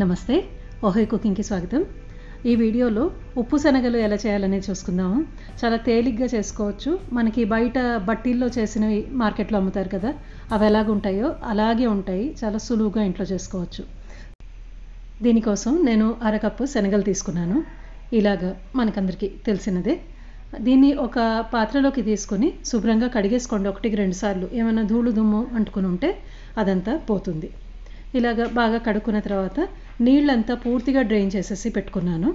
నమస్తే, ఓహోయ్ కుకింగ్కి స్వాగతం. ఈ వీడియోలో ఉప్పు శనగలు ఎలా చేయాలనేది చూసుకుందాము. చాలా తేలిగ్గా చేసుకోవచ్చు. మనకి బయట బట్టీల్లో చేసినవి మార్కెట్లో అమ్ముతారు కదా, అవి ఎలాగుంటాయో అలాగే ఉంటాయి. చాలా సులువుగా ఇంట్లో చేసుకోవచ్చు. దీనికోసం నేను అరకప్పు శనగలు తీసుకున్నాను. ఇలాగా మనకందరికీ తెలిసినదే. దీన్ని ఒక పాత్రలోకి తీసుకొని శుభ్రంగా కడిగేసుకోండి. 1-2 సార్లు. ఏమైనా ధూళి దుమ్ము అంటుకుని ఉంటే అదంతా పోతుంది. ఇలాగ బాగా కడుక్కున్న తర్వాత నీళ్ళంతా పూర్తిగా డ్రైన్ చేసేసి పెట్టుకున్నాను.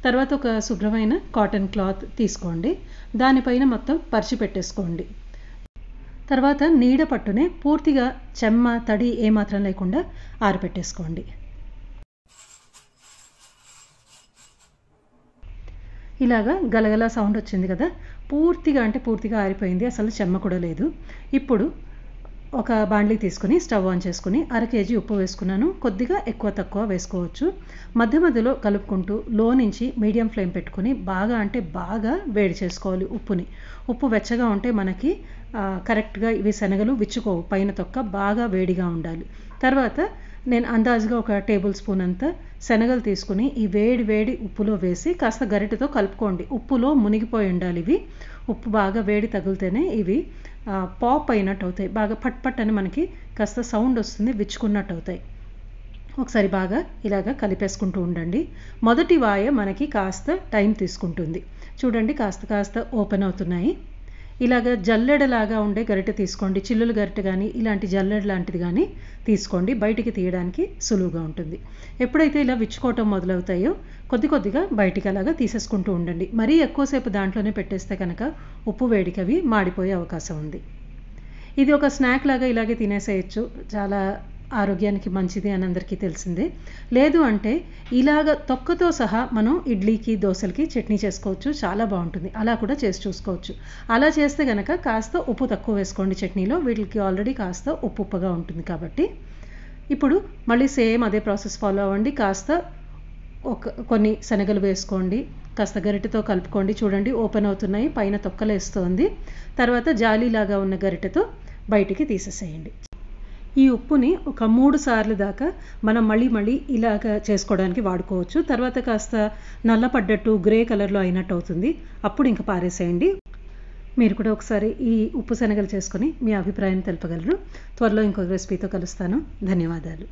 తర్వాత ఒక శుభ్రమైన కాటన్ క్లాత్ తీసుకోండి. దానిపైన మొత్తం పరిచి పెట్టేసుకోండి. తర్వాత నీడ పట్టునే పూర్తిగా చెమ్మ తడి ఏమాత్రం లేకుండా ఆరబెట్టేసుకోండి. ఇలాగా గలగలా సౌండ్ వచ్చింది కదా, పూర్తిగా ఆరిపోయింది. అసలు చెమ్మ కూడా లేదు. ఇప్పుడు ఒక బాండ్లీ తీసుకుని స్టవ్ ఆన్ చేసుకుని 1/2 కేజీ ఉప్పు వేసుకున్నాను. కొద్దిగా ఎక్కువ తక్కువ వేసుకోవచ్చు. మధ్య మధ్యలో కలుపుకుంటూ లో నుంచి మీడియం ఫ్లేమ్ పెట్టుకుని బాగా వేడి చేసుకోవాలి ఉప్పుని. ఉప్పు వెచ్చగా ఉంటే మనకి కరెక్ట్గా ఇవి శనగలు విచ్చుకోవు. పైన తొక్క బాగా వేడిగా ఉండాలి. తర్వాత నేను అందాజుగా 1 టేబుల్ స్పూన్ అంతా శనగలు తీసుకుని ఈ వేడి ఉప్పులో వేసి కాస్త గరిటెతో కలుపుకోండి. ఉప్పులో మునిగిపోయి ఉండాలి ఇవి. ఉప్పు బాగా వేడి తగిలితేనే ఇవి పాప్ అయినట్టు అవుతాయి. బాగా పట్ అని మనకి కాస్త సౌండ్ వస్తుంది, విచ్చుకున్నట్టు అవుతాయి. ఒకసారి బాగా ఇలాగ కలిపేసుకుంటూ ఉండండి. మొదటి వాయ మనకి కాస్త టైం తీసుకుంటుంది. చూడండి, కాస్త ఓపెన్ అవుతున్నాయి. ఇలాగ జల్లెడలాగా ఉండే గరిటె తీసుకోండి. చిల్లుల గరిటె కానీ ఇలాంటి జల్లెడ లాంటిది కానీ తీసుకోండి. బయటికి తీయడానికి సులువుగా ఉంటుంది. ఎప్పుడైతే ఇలా విచ్చుకోవటం మొదలవుతాయో కొద్దిగా బయటికి అలాగా తీసేసుకుంటూ ఉండండి. మరీ ఎక్కువసేపు దాంట్లోనే పెట్టేస్తే కనుక ఉప్పు వేడికి అవి మాడిపోయే అవకాశం ఉంది. ఇది ఒక స్నాక్ లాగా ఇలాగే తినేసేయచ్చు. చాలా ఆరోగ్యానికి మంచిది అని అందరికీ తెలిసిందే. లేదు అంటే ఇలాగ తొక్కతో సహా మనం ఇడ్లీకి దోశలకి చట్నీ చేసుకోవచ్చు. చాలా బాగుంటుంది. అలా కూడా చేసి చూసుకోవచ్చు. అలా చేస్తే కనుక కాస్త ఉప్పు తక్కువ వేసుకోండి చట్నీలో. వీటికి ఆల్రెడీ కాస్త ఉప్పుగా ఉంటుంది కాబట్టి. ఇప్పుడు మళ్ళీ సేమ్ అదే ప్రాసెస్ ఫాలో అవ్వండి. కాస్త కొన్ని శనగలు వేసుకోండి. కాస్త గరిటెతో కలుపుకోండి. చూడండి, ఓపెన్ అవుతున్నాయి, పైన తొక్కలేస్తోంది. తర్వాత జాలీలాగా ఉన్న గరిటెతో బయటికి తీసేసేయండి. ఈ ఉప్పుని ఒక 3 సార్లు దాకా మనం మళ్ళీ ఇలాగ చేసుకోవడానికి వాడుకోవచ్చు. తర్వాత కాస్త నల్లపడ్డట్టు గ్రే కలర్లో అయినట్టు అవుతుంది. అప్పుడు ఇంకా పారేసేయండి. మీరు కూడా ఒకసారి ఈ ఉప్పు శనగలు చేసుకొని మీ అభిప్రాయం తెలపగలరు. త్వరలో ఇంకొక రెసిపీతో కలుస్తాను. ధన్యవాదాలు.